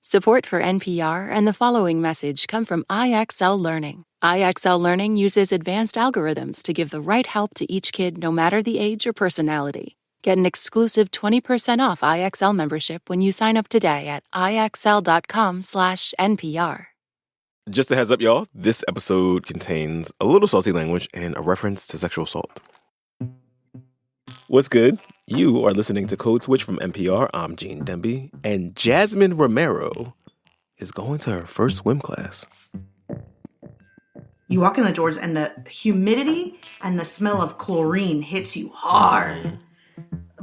Support for NPR and the following message come from IXL Learning. IXL Learning uses advanced algorithms to give the right help to each kid no matter the age or personality. Get an exclusive 20% off IXL membership when you sign up today at IXL.com/NPR. Just a heads up, y'all, this episode contains a little salty language and a reference to sexual assault. What's good? You are listening to Code Switch from NPR. I'm Gene Demby, and Jasmine Romero is going to her first swim class. You walk in the doors and the humidity and the smell of chlorine hits you hard.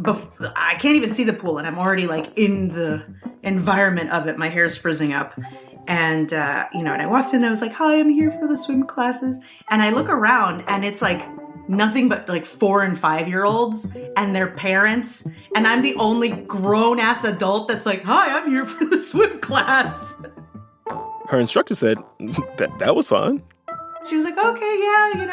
I can't even see the pool and I'm already like in the environment of it. My hair's frizzing up. And, and I walked in and I was like, hi, I'm here for the swim classes. And I look around and it's like nothing but like 4 and 5-year-olds and their parents. And I'm the only grown ass adult that's like, hi, I'm here for the swim class. Her instructor said that was fun. She was like, okay, yeah,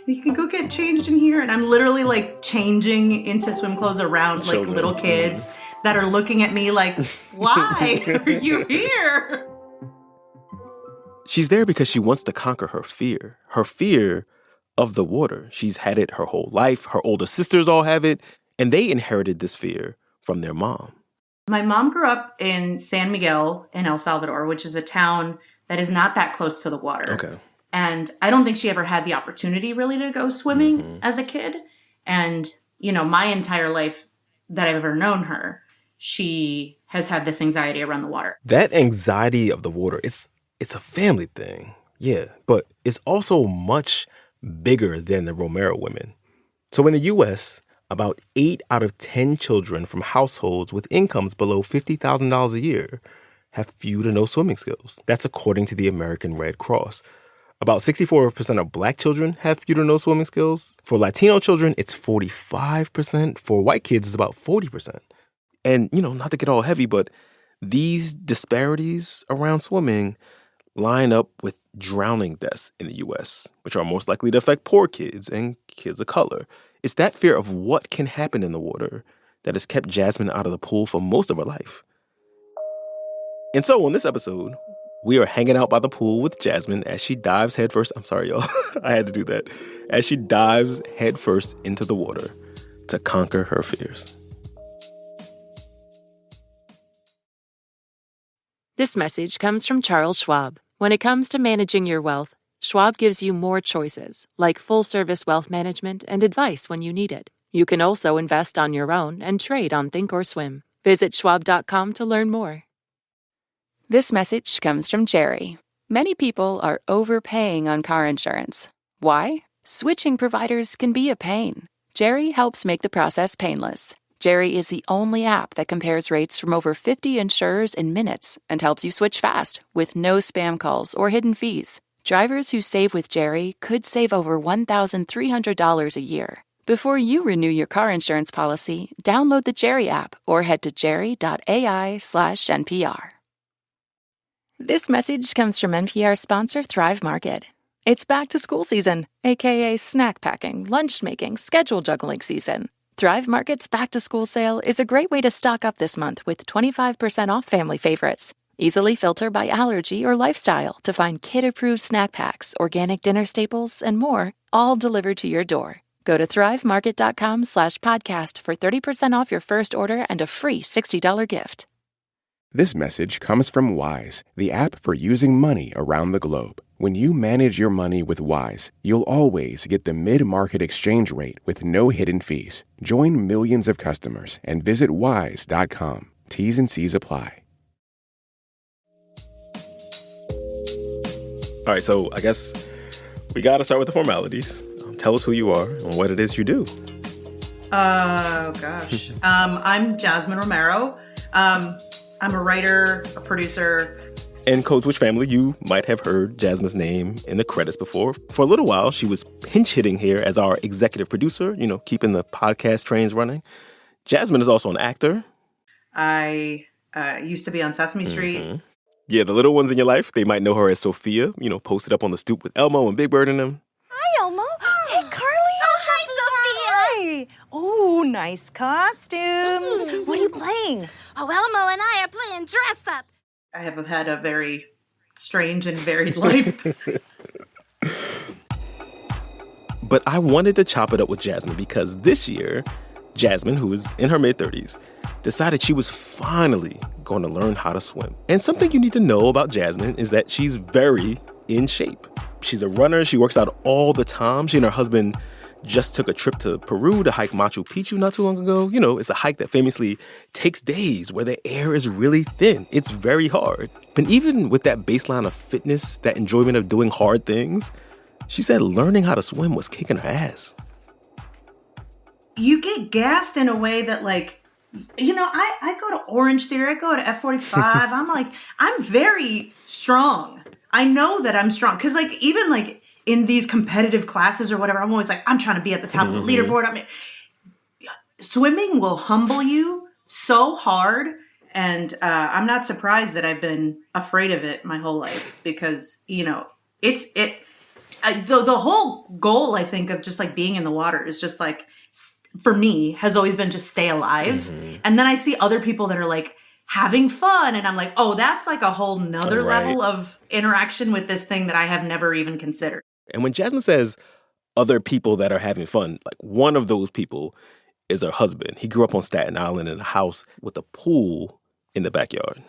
you can go get changed in here. And I'm literally like changing into swim clothes around like Children. Little kids that are looking at me like, why are you here? She's there because she wants to conquer her fear of the water. She's had it her whole life. Her older sisters all have it, and they inherited this fear from their mom. My mom grew up in San Miguel in El Salvador, which is a town that is not that close to the water. Okay. And I don't think she ever had the opportunity really to go swimming as a kid. And, my entire life that I've ever known her, she has had this anxiety around the water. That anxiety of the water, it's a family thing, yeah, but it's also much bigger than the Romero women. So in the U.S., about 8 out of 10 children from households with incomes below $50,000 a year have few to no swimming skills. That's according to the American Red Cross. About 64% of Black children have few to no swimming skills. For Latino children, it's 45%. For white kids, it's about 40%. And, not to get all heavy, but these disparities around swimming line up with drowning deaths in the U.S., which are most likely to affect poor kids and kids of color. It's that fear of what can happen in the water that has kept Jasmine out of the pool for most of her life. And so on this episode, we are hanging out by the pool with Jasmine as she dives headfirst. I'm sorry, y'all. I had to do that. As she dives headfirst into the water to conquer her fears. This message comes from Charles Schwab. When it comes to managing your wealth, Schwab gives you more choices, like full-service wealth management and advice when you need it. You can also invest on your own and trade on Thinkorswim. Visit schwab.com to learn more. This message comes from Jerry. Many people are overpaying on car insurance. Why? Switching providers can be a pain. Jerry helps make the process painless. Jerry is the only app that compares rates from over 50 insurers in minutes and helps you switch fast with no spam calls or hidden fees. Drivers who save with Jerry could save over $1,300 a year. Before you renew your car insurance policy, download the Jerry app or head to jerry.ai/NPR. This message comes from NPR sponsor Thrive Market. It's back to school season, aka snack packing, lunch making, schedule juggling season. Thrive Market's back-to-school sale is a great way to stock up this month with 25% off family favorites. Easily filter by allergy or lifestyle to find kid-approved snack packs, organic dinner staples, and more, all delivered to your door. Go to thrivemarket.com/podcast for 30% off your first order and a free $60 gift. This message comes from Wise, the app for using money around the globe. When you manage your money with Wise, you'll always get the mid-market exchange rate with no hidden fees. Join millions of customers and visit wise.com. T's and C's apply. All right, so I guess we got to start with the formalities. Tell us who you are and what it is you do. Oh, gosh. I'm Jasmine Romero. I'm a writer, a producer. In Code Switch family, you might have heard Jasmine's name in the credits before. For a little while, she was pinch hitting here as our executive producer, keeping the podcast trains running. Jasmine is also an actor. I used to be on Sesame Street. Mm-hmm. Yeah, the little ones in your life, they might know her as Sophia, posted up on the stoop with Elmo and Big Bird in them. Hi, Elmo. Hey, Carly. Oh, hi, Sophia. Hi. Oh, nice costumes. What are you playing? Oh, Elmo and I are playing dress up. I have had a very strange and varied life. But I wanted to chop it up with Jasmine because this year, Jasmine, who is in her mid-30s, decided she was finally going to learn how to swim. And something you need to know about Jasmine is that she's very in shape. She's a runner. She works out all the time. She and her husband just took a trip to Peru to hike Machu Picchu not too long ago. You know, it's a hike that famously takes days where the air is really thin. It's very hard. But even with that baseline of fitness, that enjoyment of doing hard things, she said learning how to swim was kicking her ass. You get gassed in a way that, like, you know, I go to Orange Theory, I go to F45. I'm like, I'm very strong. I know that I'm strong. Because, like, even, like, in these competitive classes or whatever, I'm always like, I'm trying to be at the top of the leaderboard. I mean, swimming will humble you so hard. And I'm not surprised that I've been afraid of it my whole life because, you know, the whole goal, I think, of just like being in the water is just like, for me, has always been just stay alive. And then I see other people that are like having fun. And I'm like, oh, that's like a whole nother level of interaction with this thing that I have never even considered. And when Jasmine says other people that are having fun, like one of those people is her husband. He grew up on Staten Island in a house with a pool in the backyard.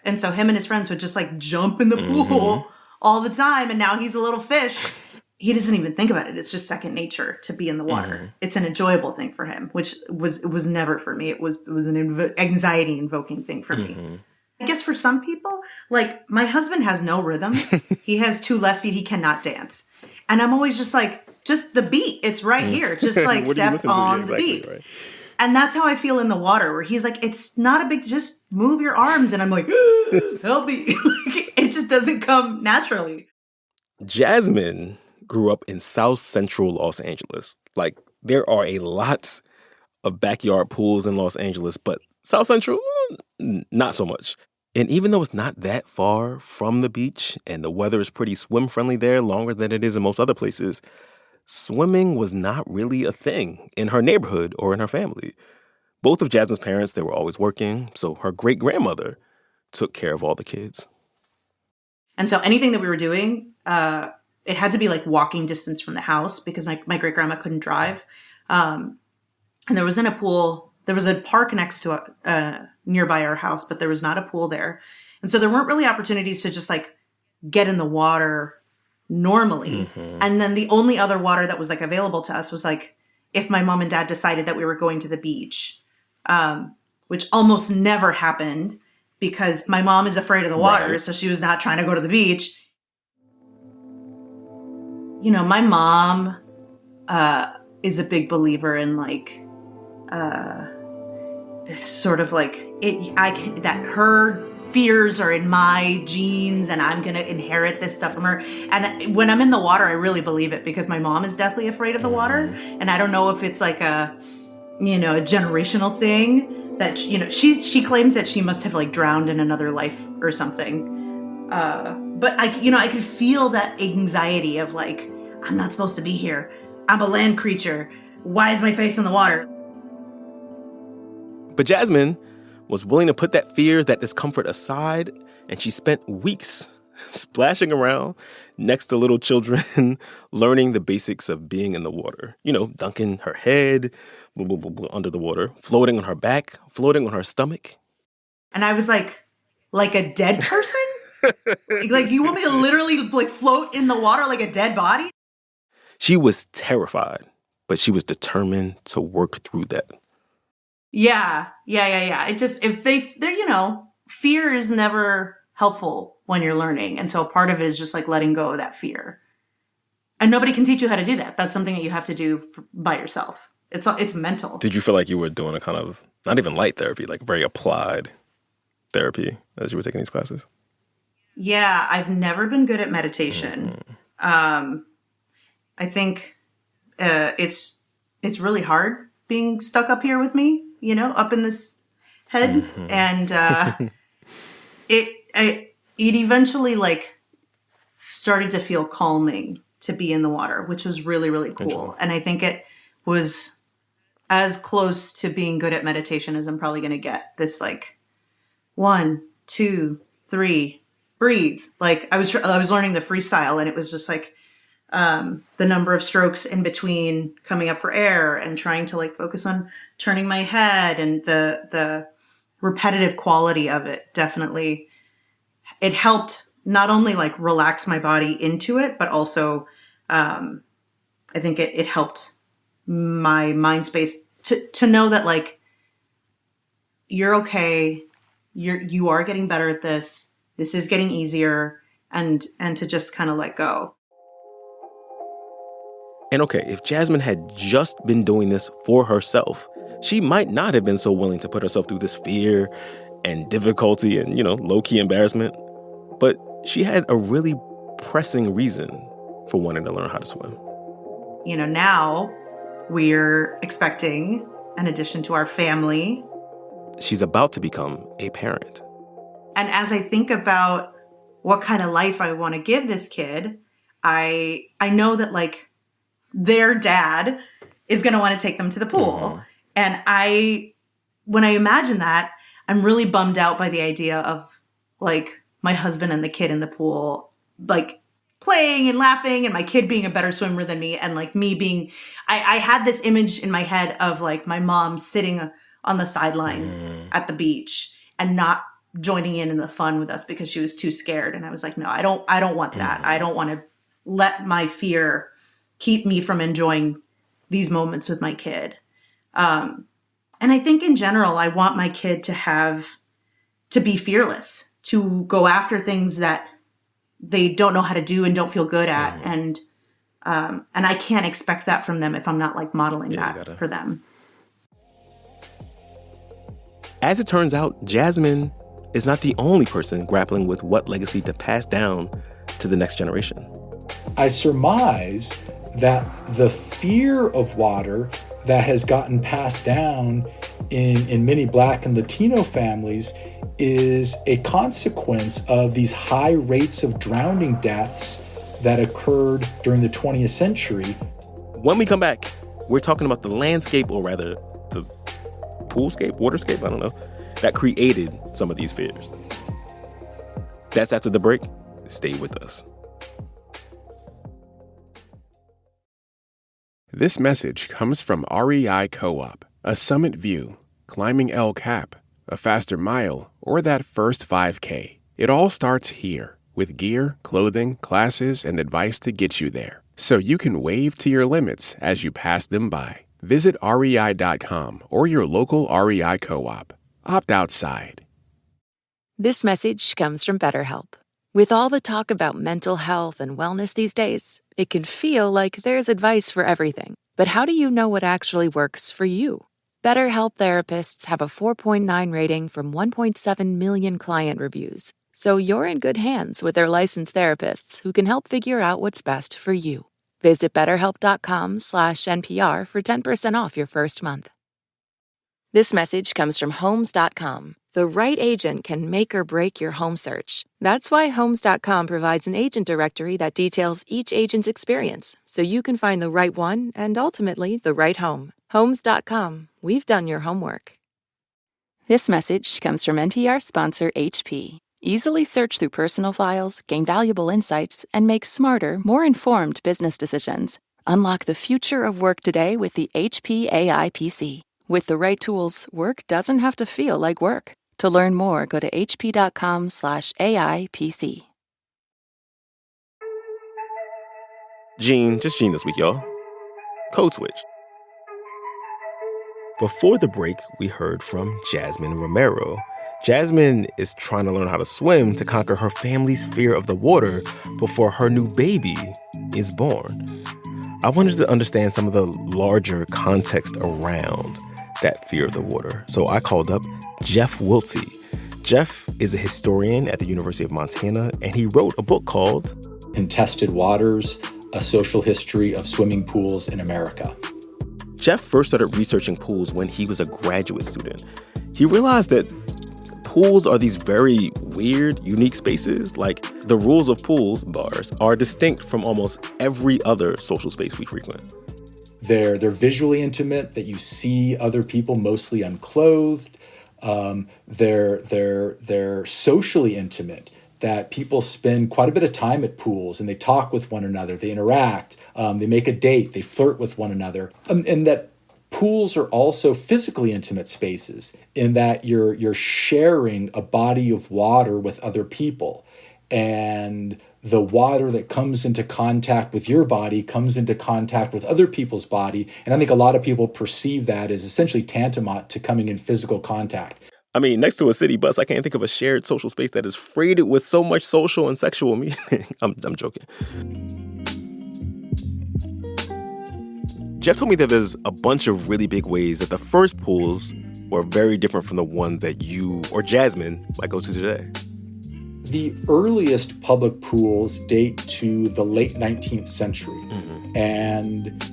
And so him and his friends would just like jump in the pool all the time. And now he's a little fish. He doesn't even think about it. It's just second nature to be in the water. It's an enjoyable thing for him, which was never for me. It was an anxiety invoking thing for me. I guess for some people, like my husband has no rhythm. He has 2 left feet. He cannot dance. And I'm always just like, just the beat. It's right here. Just like step on the beat. Right. And that's how I feel in the water, where he's like, it's not a big, just move your arms. And I'm like, help me. It just doesn't come naturally. Jasmine grew up in South Central Los Angeles. Like, there are a lot of backyard pools in Los Angeles, but South Central, not so much. And even though it's not that far from the beach and the weather is pretty swim-friendly there, longer than it is in most other places, swimming was not really a thing in her neighborhood or in her family. Both of Jasmine's parents, they were always working, so her great-grandmother took care of all the kids. And so anything that we were doing, it had to be like walking distance from the house because my great-grandma couldn't drive. And there wasn't a pool. There was a park next to nearby our house, but there was not a pool there. And so there weren't really opportunities to just like get in the water normally. And then the only other water that was like available to us was like if my mom and dad decided that we were going to the beach, which almost never happened because my mom is afraid of the water. Right. So she was not trying to go to the beach. You know, my mom is a big believer in like sort of like that her fears are in my genes and I'm going to inherit this stuff from her. And when I'm in the water, I really believe it because my mom is deathly afraid of the water. And I don't know if it's like a generational thing that, you know, she claims that she must have like drowned in another life or something. But I could feel that anxiety of like, I'm not supposed to be here. I'm a land creature. Why is my face in the water? But Jasmine was willing to put that fear, that discomfort aside, and she spent weeks splashing around next to little children, learning the basics of being in the water. You know, dunking her head under the water, floating on her back, floating on her stomach. And I was like a dead person? Like, you want me to literally like float in the water like a dead body? She was terrified, but she was determined to work through that. Yeah. It just, they're, you know, fear is never helpful when you're learning. And so part of it is just like letting go of that fear. And nobody can teach you how to do that. That's something that you have to do by yourself. It's mental. Did you feel like you were doing a kind of, not even light therapy, like very applied therapy as you were taking these classes? Yeah, I've never been good at meditation. I think it's really hard being stuck up here with me, you know, up in this head. And it eventually like started to feel calming to be in the water, which was really, really cool. And I think it was as close to being good at meditation as I'm probably going to get. This like 1, 2, 3, breathe. Like I was learning the freestyle, and it was just like the number of strokes in between coming up for air and trying to like focus on turning my head, and the repetitive quality of it. Definitely, it helped not only like relax my body into it, but also I think it helped my mind space to know that like you're okay, you are getting better at this. This is getting easier, and to just kind of let go. And okay, if Jasmine had just been doing this for herself, she might not have been so willing to put herself through this fear and difficulty and, low-key embarrassment. But she had a really pressing reason for wanting to learn how to swim. Now we're expecting an addition to our family. She's about to become a parent. And as I think about what kind of life I want to give this kid, I know that like their dad is going to want to take them to the pool. Mm-hmm. And when I imagine that, I'm really bummed out by the idea of like my husband and the kid in the pool, like playing and laughing, and my kid being a better swimmer than me. And like me being, I had this image in my head of like my mom sitting on the sidelines at the beach and not joining in the fun with us because she was too scared. And I was like, no, I don't want that. I don't want to let my fear keep me from enjoying these moments with my kid. And I think in general, I want my kid to be fearless, to go after things that they don't know how to do and don't feel good at. And I can't expect that from them if I'm not like modeling that for them. As it turns out, Jasmine is not the only person grappling with what legacy to pass down to the next generation. I surmise that the fear of water that has gotten passed down in many Black and Latino families is a consequence of these high rates of drowning deaths that occurred during the 20th century. When we come back, we're talking about the landscape, or rather the poolscape, waterscape, I don't know, that created some of these fears. That's after the break. Stay with us. This message comes from REI Co-op, a Summit View, climbing El Cap, a faster mile, or that first 5K. It all starts here, with gear, clothing, classes, and advice to get you there, so you can wave to your limits as you pass them by. Visit rei.com or your local REI Co-op. Opt outside. This message comes from BetterHelp. With all the talk about mental health and wellness these days, it can feel like there's advice for everything. But how do you know what actually works for you? BetterHelp therapists have a 4.9 rating from 1.7 million client reviews. So you're in good hands with their licensed therapists who can help figure out what's best for you. Visit BetterHelp.com/NPR for 10% off your first month. This message comes from Homes.com. The right agent can make or break your home search. That's why Homes.com provides an agent directory that details each agent's experience, so you can find the right one and ultimately the right home. Homes.com. We've done your homework. This message comes from NPR sponsor HP. Easily search through personal files, gain valuable insights, and make smarter, more informed business decisions. Unlock the future of work today with the HP AI PC. With the right tools, work doesn't have to feel like work. To learn more, go to hp.com/AI PC. Gene this week, y'all. Code switch. Before the break, we heard from Jasmine Romero. Jasmine is trying to learn how to swim to conquer her family's fear of the water before her new baby is born. I wanted to understand some of the larger context around that fear of the water. So I called up Jeff Wiltsey. Jeff is a historian at the University of Montana, and he wrote a book called Contested Waters, A Social History of Swimming Pools in America. Jeff first started researching pools when he was a graduate student. He realized that pools are these very weird, unique spaces. Like, the rules of pools, bars, are distinct from almost every other social space we frequent. They're visually intimate, that you see other people mostly unclothed. They're socially intimate, that people spend quite a bit of time at pools and they talk with one another, they interact, they make a date, they flirt with one another, and that pools are also physically intimate spaces in that you're sharing a body of water with other people, and the water that comes into contact with your body comes into contact with other people's body. And I think a lot of people perceive that as essentially tantamount to coming in physical contact. I mean, next to a city bus, I can't think of a shared social space that is freighted with so much social and sexual meaning. I'm joking. Jeff told me that there's a bunch of really big ways that the first pools were very different from the one that you or Jasmine might go to today. The earliest public pools date to the late 19th century. Mm-hmm. And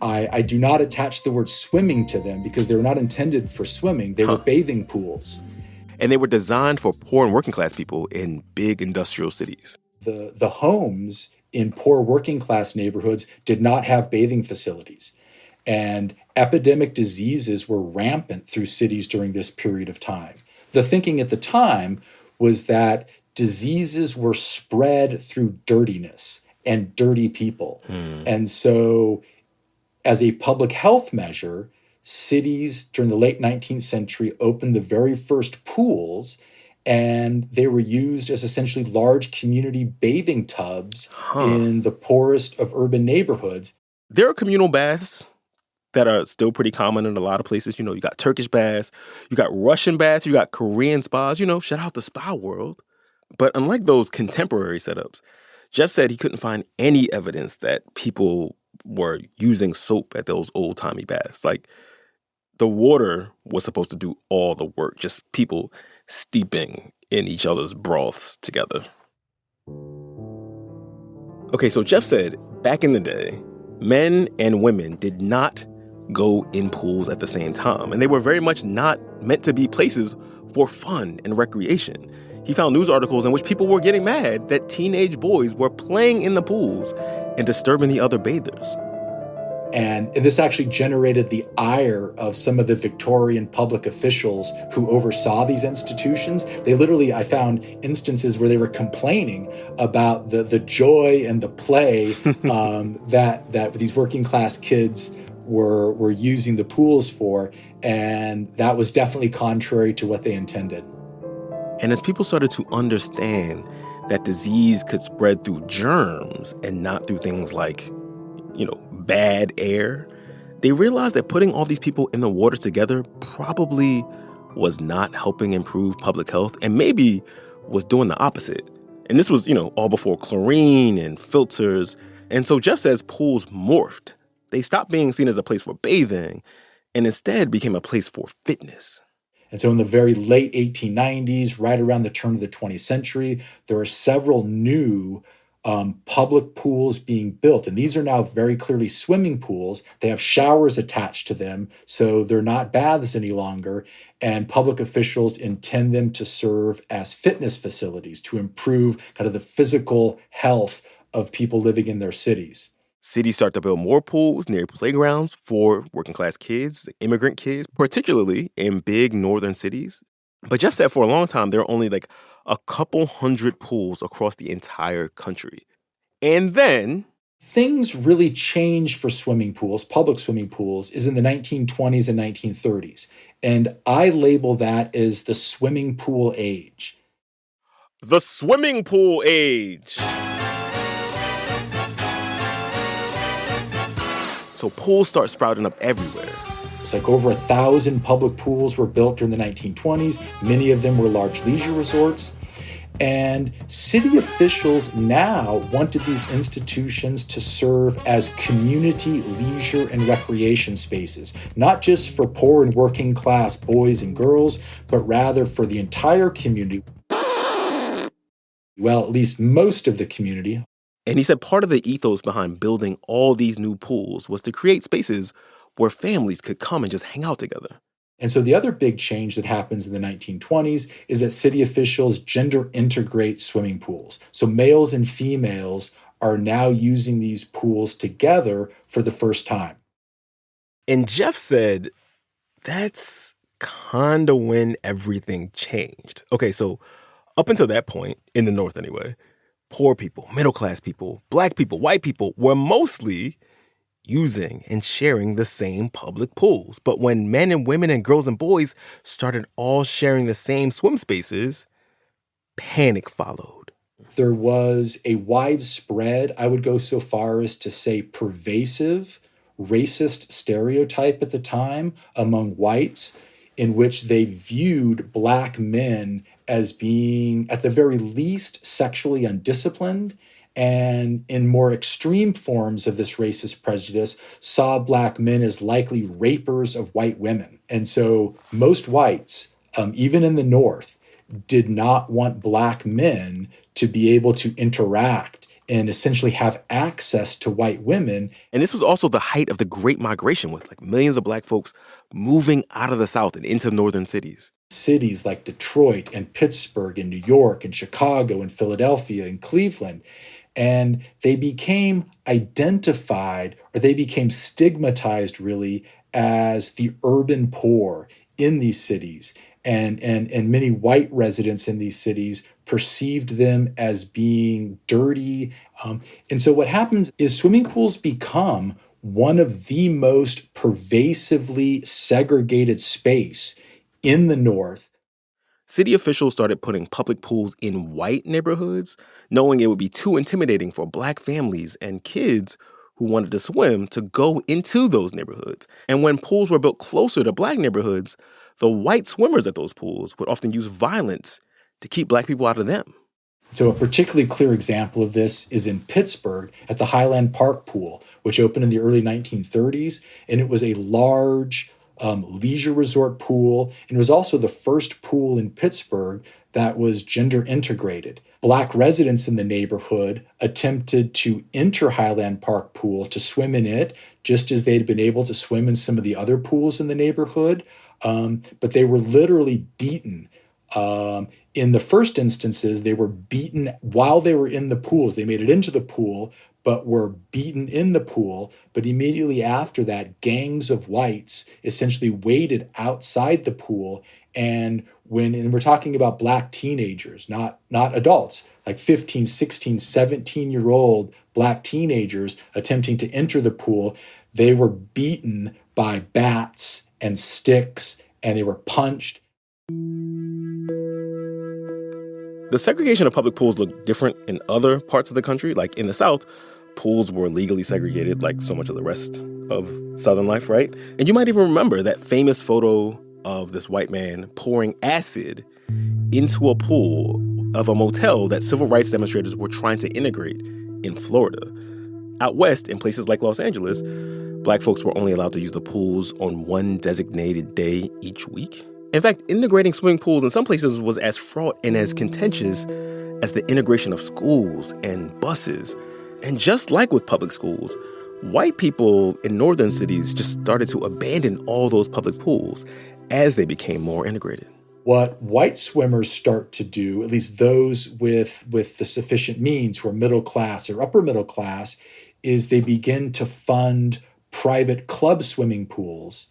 I do not attach the word swimming to them because they were not intended for swimming. They were bathing pools. And they were designed for poor and working class people in big industrial cities. The homes in poor working class neighborhoods did not have bathing facilities. And epidemic diseases were rampant through cities during this period of time. The thinking at the time was that diseases were spread through dirtiness and dirty people. And so as a public health measure, cities during the late 19th century opened the very first pools, and they were used as essentially large community bathing tubs in the poorest of urban neighborhoods. There are communal baths that are still pretty common in a lot of places. You know, you got Turkish baths, you got Russian baths, you got Korean spas, shout out the spa world. But unlike those contemporary setups, Jeff said he couldn't find any evidence that people were using soap at those old-timey baths. Like, the water was supposed to do all the work, just people steeping in each other's broths together. Okay, so Jeff said back in the day, men and women did not go in pools at the same time, and they were very much not meant to be places for fun and recreation. He found news articles in which people were getting mad that teenage boys were playing in the pools and disturbing the other bathers. And this actually generated the ire of some of the Victorian public officials who oversaw these institutions. They literally, I found instances where they were complaining about the joy and the play that these working class kids were using the pools for. And that was definitely contrary to what they intended. And as people started to understand that disease could spread through germs and not through things like, bad air, they realized that putting all these people in the water together probably was not helping improve public health and maybe was doing the opposite. And this was, all before chlorine and filters. And so Jeff says pools morphed. They stopped being seen as a place for bathing and instead became a place for fitness. And so in the very late 1890s, right around the turn of the 20th century, there are several new public pools being built. And these are now very clearly swimming pools. They have showers attached to them, so they're not baths any longer. And public officials intend them to serve as fitness facilities to improve kind of the physical health of people living in their cities. Cities start to build more pools near playgrounds for working class kids, immigrant kids, particularly in big northern cities. But Jeff said for a long time, there are only like a couple hundred pools across the entire country. And then things really changed for swimming pools, public swimming pools, is in the 1920s and 1930s. And I label that as the swimming pool age. The swimming pool age. So pools start sprouting up everywhere. It's like over 1,000 public pools were built during the 1920s. Many of them were large leisure resorts. And city officials now wanted these institutions to serve as community leisure and recreation spaces, not just for poor and working class boys and girls, but rather for the entire community. Well, at least most of the community. And he said part of the ethos behind building all these new pools was to create spaces where families could come and just hang out together. And so the other big change that happens in the 1920s is that city officials gender integrate swimming pools. So males and females are now using these pools together for the first time. And Jeff said that's kind of when everything changed. Okay, so up until that point, in the North anyway, poor people, middle-class people, black people, white people were mostly using and sharing the same public pools. But when men and women and girls and boys started all sharing the same swim spaces, panic followed. There was a widespread, I would go so far as to say pervasive, racist stereotype at the time among whites in which they viewed black men as being, at the very least, sexually undisciplined, and in more extreme forms of this racist prejudice, saw black men as likely rapers of white women. And so most whites, even in the North, did not want black men to be able to interact and essentially have access to white women. And this was also the height of the Great Migration, with like millions of black folks moving out of the South and into northern cities. Cities like Detroit and Pittsburgh and New York and Chicago and Philadelphia and Cleveland. And they became identified, or they became stigmatized really, as the urban poor in these cities. And many white residents in these cities perceived them as being dirty. And so what happens is swimming pools become one of the most pervasively segregated space in the North. City officials started putting public pools in white neighborhoods, knowing it would be too intimidating for black families and kids who wanted to swim to go into those neighborhoods. And when pools were built closer to black neighborhoods, the white swimmers at those pools would often use violence to keep black people out of them. So a particularly clear example of this is in Pittsburgh at the Highland Park pool, which opened in the early 1930s. And it was a large leisure resort pool. And it was also the first pool in Pittsburgh that was gender integrated. Black residents in the neighborhood attempted to enter Highland Park pool to swim in it, just as they'd been able to swim in some of the other pools in the neighborhood. But they were literally beaten. In the first instances, they were beaten while they were in the pools. They made it into the pool, but were beaten in the pool. But immediately after that, gangs of whites essentially waited outside the pool. And we're talking about black teenagers, not adults, like 15, 16, 17-year-old black teenagers attempting to enter the pool, they were beaten by bats and sticks, and they were punched. The segregation of public pools looked different in other parts of the country. Like in the South, pools were legally segregated like so much of the rest of Southern life, right? And you might even remember that famous photo of this white man pouring acid into a pool of a motel that civil rights demonstrators were trying to integrate in Florida. Out west, in places like Los Angeles, black folks were only allowed to use the pools on one designated day each week. In fact, integrating swimming pools in some places was as fraught and as contentious as the integration of schools and buses. And just like with public schools, white people in northern cities just started to abandon all those public pools as they became more integrated. What white swimmers start to do, at least those with the sufficient means who are middle class or upper middle class, is they begin to fund private club swimming pools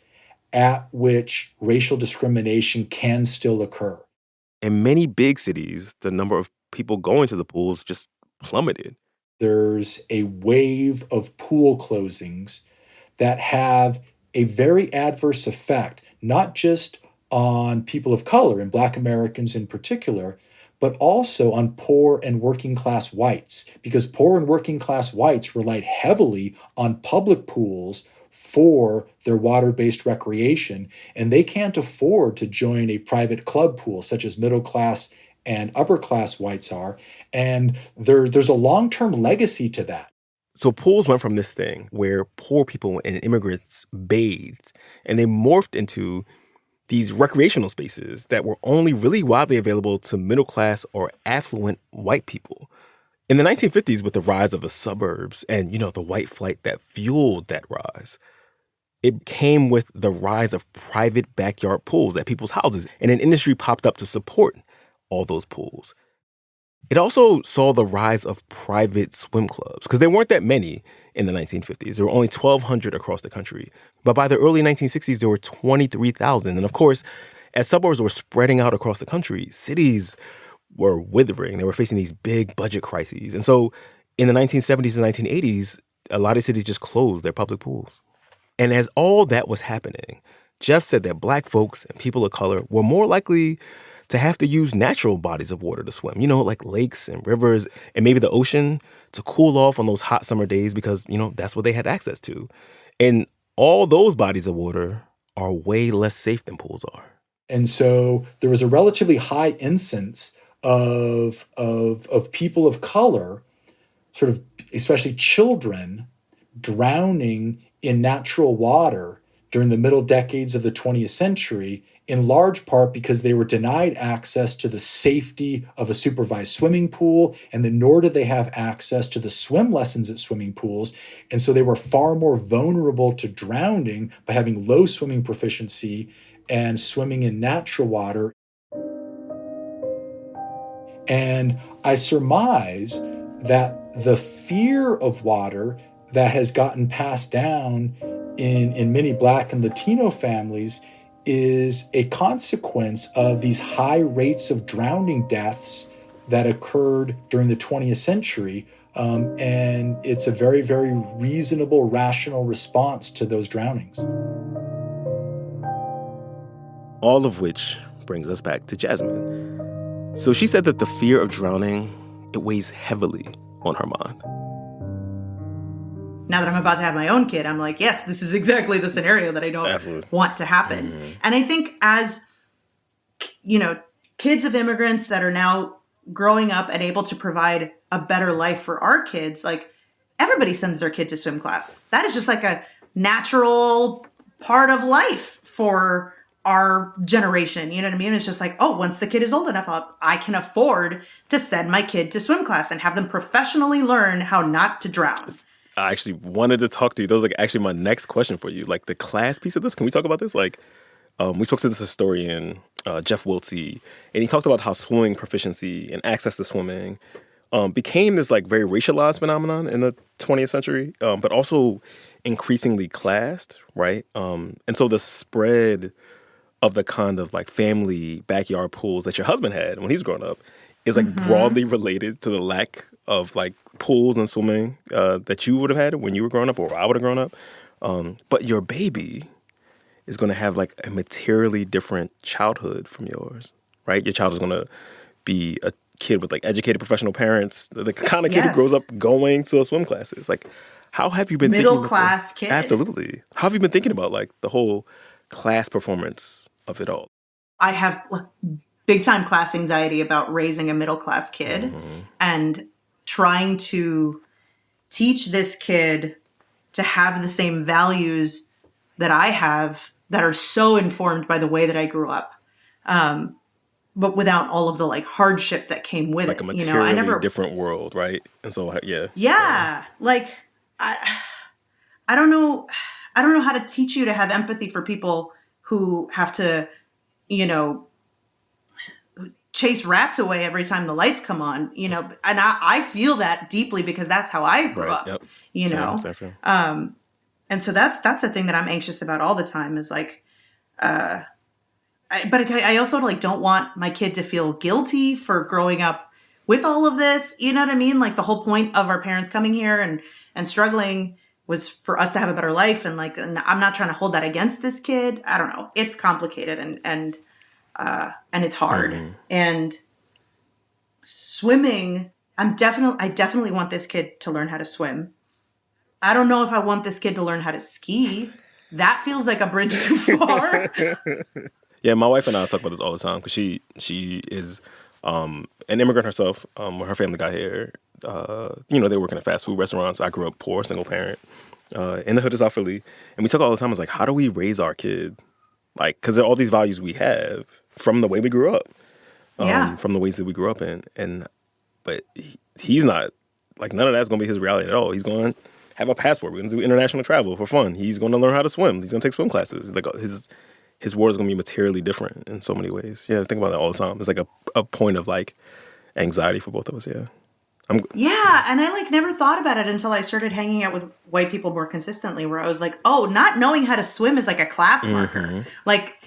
at which racial discrimination can still occur. In many big cities, the number of people going to the pools just plummeted. There's a wave of pool closings that have a very adverse effect, not just on people of color and Black Americans in particular, but also on poor and working class whites, because poor and working class whites relied heavily on public pools for their water-based recreation, and they can't afford to join a private club pool such as middle class and upper class whites are. And there's a long-term legacy to that. So pools went from this thing where poor people and immigrants bathed, and they morphed into these recreational spaces that were only really widely available to middle class or affluent white people. In the 1950s, with the rise of the suburbs and, the white flight that fueled that rise, it came with the rise of private backyard pools at people's houses, and an industry popped up to support all those pools. It also saw the rise of private swim clubs, because there weren't that many in the 1950s. There were only 1,200 across the country. But by the early 1960s, there were 23,000. And of course, as suburbs were spreading out across the country, cities were withering. They were facing these big budget crises. And so in the 1970s and 1980s, a lot of cities just closed their public pools. And as all that was happening, Jeff said that Black folks and people of color were more likely to have to use natural bodies of water to swim, like lakes and rivers and maybe the ocean to cool off on those hot summer days because, that's what they had access to. And all those bodies of water are way less safe than pools are. And so there was a relatively high incidence of people of color, sort of especially children, drowning in natural water during the middle decades of the 20th century, in large part because they were denied access to the safety of a supervised swimming pool, and then nor did they have access to the swim lessons at swimming pools. And so they were far more vulnerable to drowning by having low swimming proficiency and swimming in natural water. And I surmise that the fear of water that has gotten passed down in many Black and Latino families is a consequence of these high rates of drowning deaths that occurred during the 20th century. And it's a very, very reasonable, rational response to those drownings. All of which brings us back to Jasmine. So she said that the fear of drowning, it weighs heavily on her mind. Now that I'm about to have my own kid, I'm like, yes, this is exactly the scenario that I don't want to happen. Mm-hmm. And I think as, kids of immigrants that are now growing up and able to provide a better life for our kids, like everybody sends their kid to swim class. That is just like a natural part of life for our generation. You know what I mean? It's just like, oh, once the kid is old enough, I can afford to send my kid to swim class and have them professionally learn how not to drown. I actually wanted to talk to you. That was actually my next question for you. Like the class piece of this, can we talk about this? We spoke to this historian, Jeff Wiltsey, and he talked about how swimming proficiency and access to swimming became this very racialized phenomenon in the 20th century, but also increasingly classed, right? And so the spread of the kind of family backyard pools that your husband had when he was growing up is broadly related to the lack of pools and swimming that you would have had when you were growing up or I would have grown up. But your baby is going to have a materially different childhood from yours, right? Your child is going to be a kid with educated professional parents, the kind of kid who grows up going to swim classes. How have you been middle class kid? Absolutely. How have you been thinking about the whole class performance of it all? I have big time class anxiety about raising a middle class kid and trying to teach this kid to have the same values that I have that are so informed by the way that I grew up. But without all of the hardship that came with it. A materially different world, right? And so, yeah. Yeah. I don't know how to teach you to have empathy for people who have to, chase rats away every time the lights come on, and I feel that deeply because that's how I grew up, Yep. Same. And so that's the thing that I'm anxious about all the time is but I also don't want my kid to feel guilty for growing up with all of this. You know what I mean? The whole point of our parents coming here and struggling was for us to have a better life. And and I'm not trying to hold that against this kid. I don't know. It's complicated and it's hard. Mm-hmm. And swimming, I definitely want this kid to learn how to swim. I don't know if I want this kid to learn how to ski. That feels like a bridge too far. Yeah, my wife and I talk about this all the time because she is an immigrant herself. When her family got here, they were working at fast food restaurants. I grew up poor, single parent, in the hood of South Philly. And we talk all the time, it's how do we raise our kid? Because there are all these values we have from the way we grew up. From the ways that we grew up in. But he's not, none of that's going to be his reality at all. He's going to have a passport. We're going to do international travel for fun. He's going to learn how to swim. He's going to take swim classes. His world is going to be materially different in so many ways. Yeah, I think about that all the time. It's a point of anxiety for both of us, yeah. Yeah, and I like never thought about it until I started hanging out with white people more consistently, where I was like, oh, not knowing how to swim is like a class marker. Like,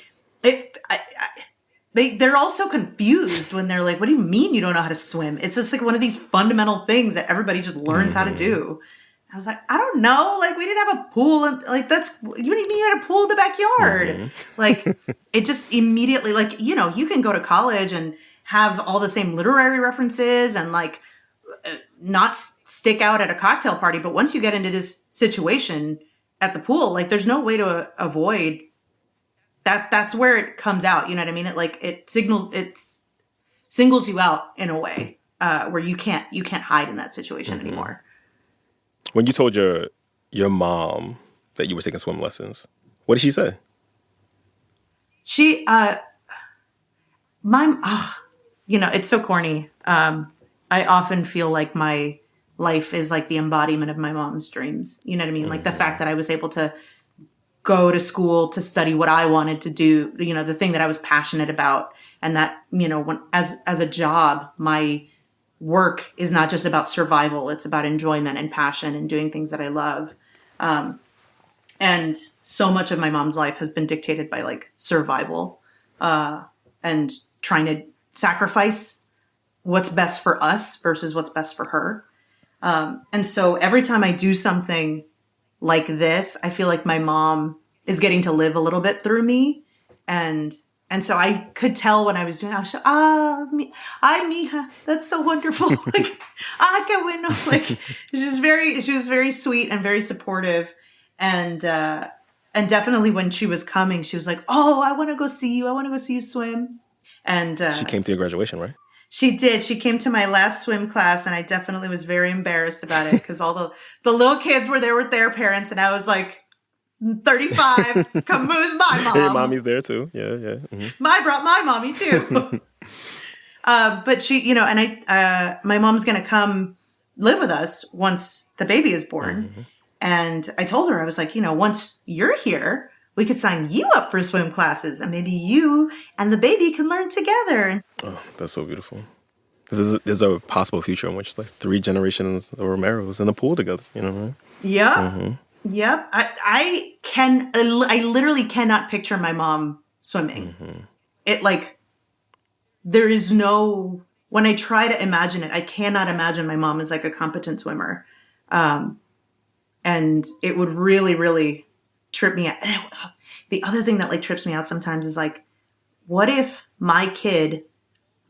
they're all so confused when they're like, what do you mean you don't know how to swim? It's just like one of these fundamental things that everybody just learns how to do. I was like, I don't know. Like, we didn't have a pool. And like, you didn't mean you had a pool in the backyard. Like, it just immediately, like, you know, you can go to college and have all the same literary references and like not stick out at a cocktail party. But once you get into this situation at the pool, like, there's no way to avoid that. That's where it comes out. You know what I mean? It singles you out in a way where you can't hide in that situation anymore. When you told your mom that you were taking swim lessons, what did she say? She, you know, it's so corny. I often feel like my life is like the embodiment of my mom's dreams. You know what I mean? Like the fact that I was able to go to school to study what I wanted to do, you know, the thing that I was passionate about. And that, you know, when as a job, my work is not just about survival. It's about enjoyment and passion and doing things that I love. And so much of my mom's life has been dictated by like survival and trying to sacrifice what's best for us versus what's best for her. And so every time I do something like this, I feel like my mom is getting to live a little bit through me. And so I could tell when I was doing it, I was like, mija, that's so wonderful. Like, qué bueno. Like, she was very sweet and very supportive. And definitely when she was coming, she was like, oh, I want to go see you. I want to go see you swim. And she came to your graduation, right? She did. She came to my last swim class, and I definitely was very embarrassed about it because all the little kids were there with their parents, and I was like, 35, come with my mom. Your mommy's there too. Yeah. Mm-hmm. I brought my mommy too. But she, you know, and my mom's going to come live with us once the baby is born. Mm-hmm. And I told her, I was like, you know, once you're here, we could sign you up for swim classes and maybe you and the baby can learn together. Oh, that's so beautiful. There's a possible future in which like 3 generations of Romeros in a pool together, you know, right? Yeah. Mm-hmm. Yep. I literally cannot picture my mom swimming. Mm-hmm. It like, there is no, when I try to imagine it, I cannot imagine my mom as like a competent swimmer. And it would really, really trip me out. And the other thing that like trips me out sometimes is like, what if my kid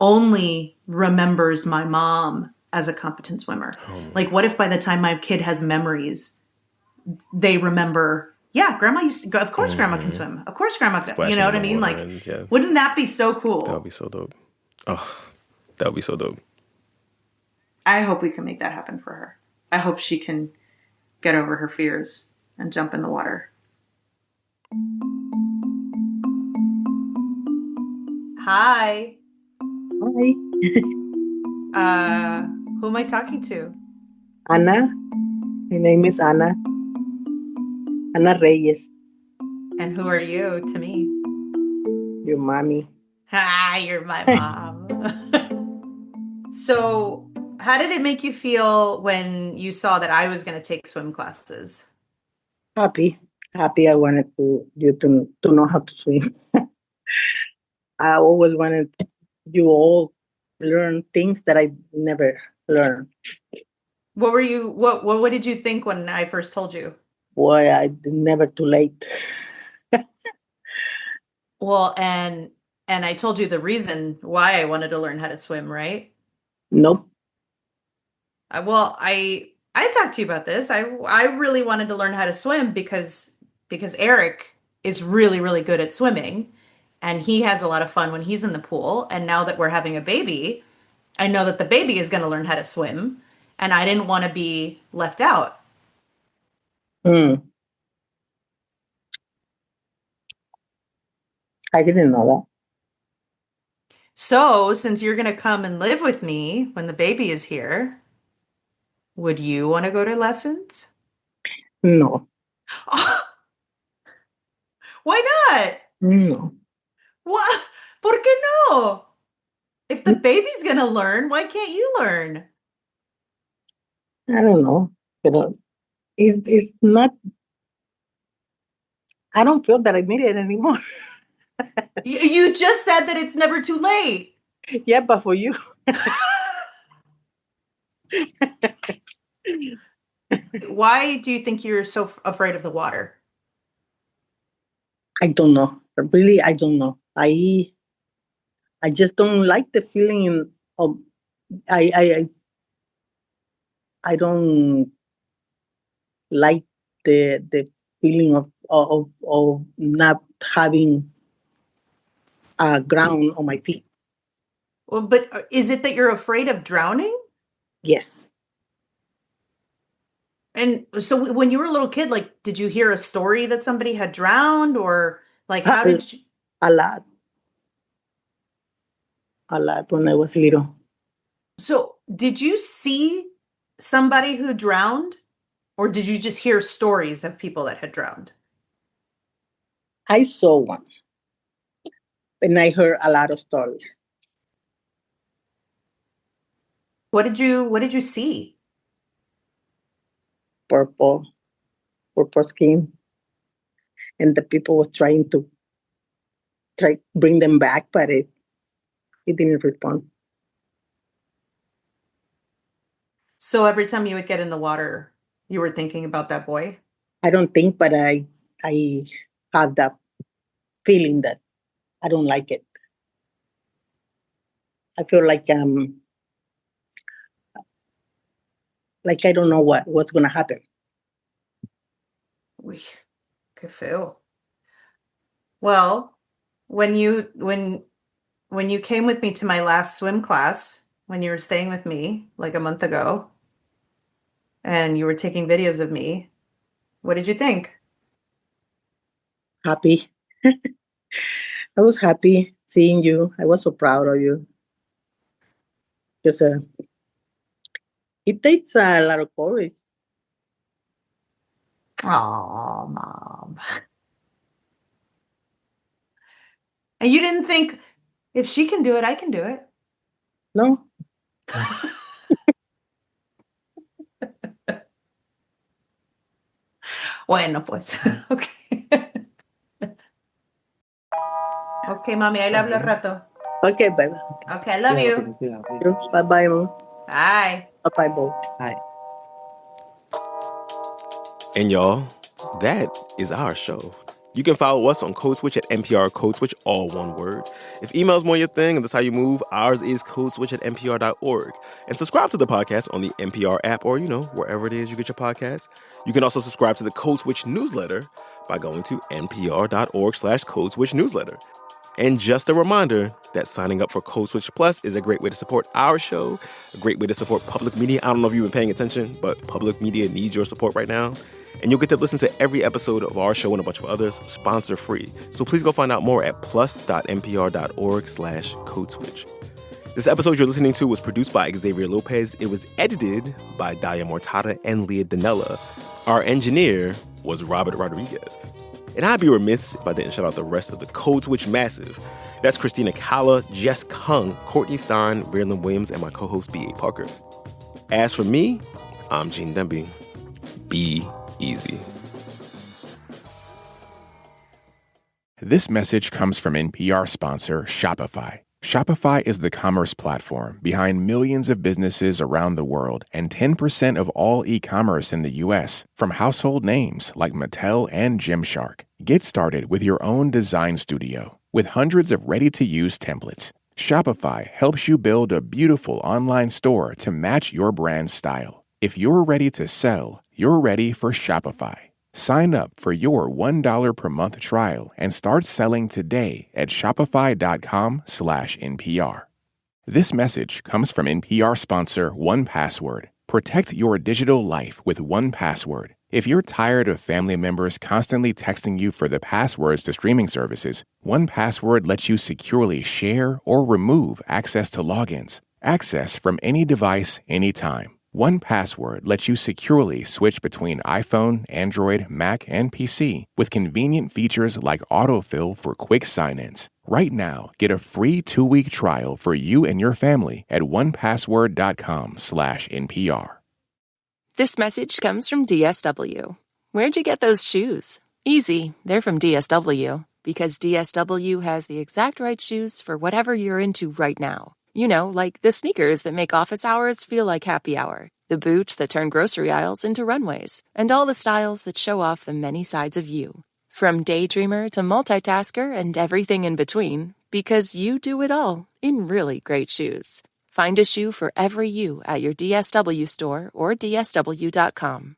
only remembers my mom as a competent swimmer? Like, what if by the time my kid has memories, they remember, yeah, grandma used to go, of course grandma can swim. Of course grandma can, you know what I mean? Like, wouldn't that be so cool? That would be so dope. Oh, that would be so dope. I hope we can make that happen for her. I hope she can get over her fears and jump in the water. Hi. Hi. Who am I talking to? Anna. My name is Anna. Anna Reyes. And who are you to me? Your mommy. Hi, you're my mom. So, how did it make you feel when you saw that I was going to take swim classes? Happy. I wanted you to know how to swim. I always wanted you all learn things that I never learned. What did you think when I first told you? Boy, I never too late. Well, and I told you the reason why I wanted to learn how to swim, right? Nope. I talked to you about this. I really wanted to learn how to swim because Eric is really, really good at swimming and he has a lot of fun when he's in the pool. And now that we're having a baby, I know that the baby is going to learn how to swim and I didn't want to be left out. I didn't know that. So, since you're going to come and live with me when the baby is here, would you want to go to lessons? No. Oh, why not? No. What? ¿Por qué no? If the baby's going to learn, why can't you learn? I don't know. It's not, I don't feel that I need it anymore. You just said that it's never too late. Yeah, but for you. Why do you think you're so afraid of the water? I don't know. Really, I don't know. I just don't like the feeling of I I don't like the feeling of not having a ground on my feet. Well, but is it that you're afraid of drowning? Yes, And so when you were a little kid, like, did you hear a story that somebody had drowned, or like, how a, did you? a lot, a lot when I was little. So did you see somebody who drowned, or did you just hear stories of people that had drowned? I saw one, and I heard a lot of stories. What did you see? Purple, purple skin, and the people was trying to bring them back, but it didn't respond. So every time you would get in the water, you were thinking about that boy? I don't think, but I have that feeling that I don't like it. I feel like I don't know what's gonna happen. Uy, qué feo. Well, when you came with me to my last swim class, when you were staying with me like a month ago, and you were taking videos of me, what did you think? Happy. I was happy seeing you. I was so proud of you. Because it takes a lot of courage. Oh, Mom. And you didn't think, if she can do it, I can do it. No, Bueno, pues. Okay. Okay, mami, ahí le hablo al rato. okay, bye. Okay, I love you. Bye bye, mom. Bye. Bye bye, Bo. And y'all, that is our show. You can follow us on Code Switch at NPR Code Switch, all one word. If email's more your thing and that's how you move, ours is codeswitch at npr.org. And subscribe to the podcast on the NPR app or, wherever it is you get your podcasts. You can also subscribe to the Code Switch newsletter by going to npr.org/Code Switch newsletter. And just a reminder that signing up for Code Switch Plus is a great way to support our show, a great way to support public media. I don't know if you've been paying attention, but public media needs your support right now. And you'll get to listen to every episode of our show and a bunch of others sponsor-free. So please go find out more at plus.npr.org/Code Switch. This episode you're listening to was produced by Xavier Lopez. It was edited by Daya Mortada and Leah Danella. Our engineer was Robert Rodriguez. And I'd be remiss if I didn't shout out the rest of the Code Switch Massive. That's Christina Kalla, Jess Kung, Courtney Stein, Verlin Williams, and my co-host B.A. Parker. As for me, I'm Gene Demby. Be easy. This message comes from NPR sponsor Shopify. Shopify is the commerce platform behind millions of businesses around the world and 10% of all e-commerce in the U.S., from household names like Mattel and Gymshark. Get started with your own design studio with hundreds of ready-to-use templates. Shopify helps you build a beautiful online store to match your brand's style. If you're ready to sell, you're ready for Shopify. Sign up for your $1 per month trial and start selling today at shopify.com/NPR. This message comes from NPR sponsor 1Password. Protect your digital life with 1Password. If you're tired of family members constantly texting you for the passwords to streaming services, 1Password lets you securely share or remove access to logins. Access from any device, anytime. 1Password lets you securely switch between iPhone, Android, Mac, and PC with convenient features like autofill for quick sign-ins. Right now, get a free 2-week trial for you and your family at onepassword.com/NPR. This message comes from DSW. Where'd you get those shoes? Easy, they're from DSW. Because DSW has the exact right shoes for whatever you're into right now. You know, like the sneakers that make office hours feel like happy hour, the boots that turn grocery aisles into runways, and all the styles that show off the many sides of you. From daydreamer to multitasker and everything in between, because you do it all in really great shoes. Find a shoe for every you at your DSW store or DSW.com.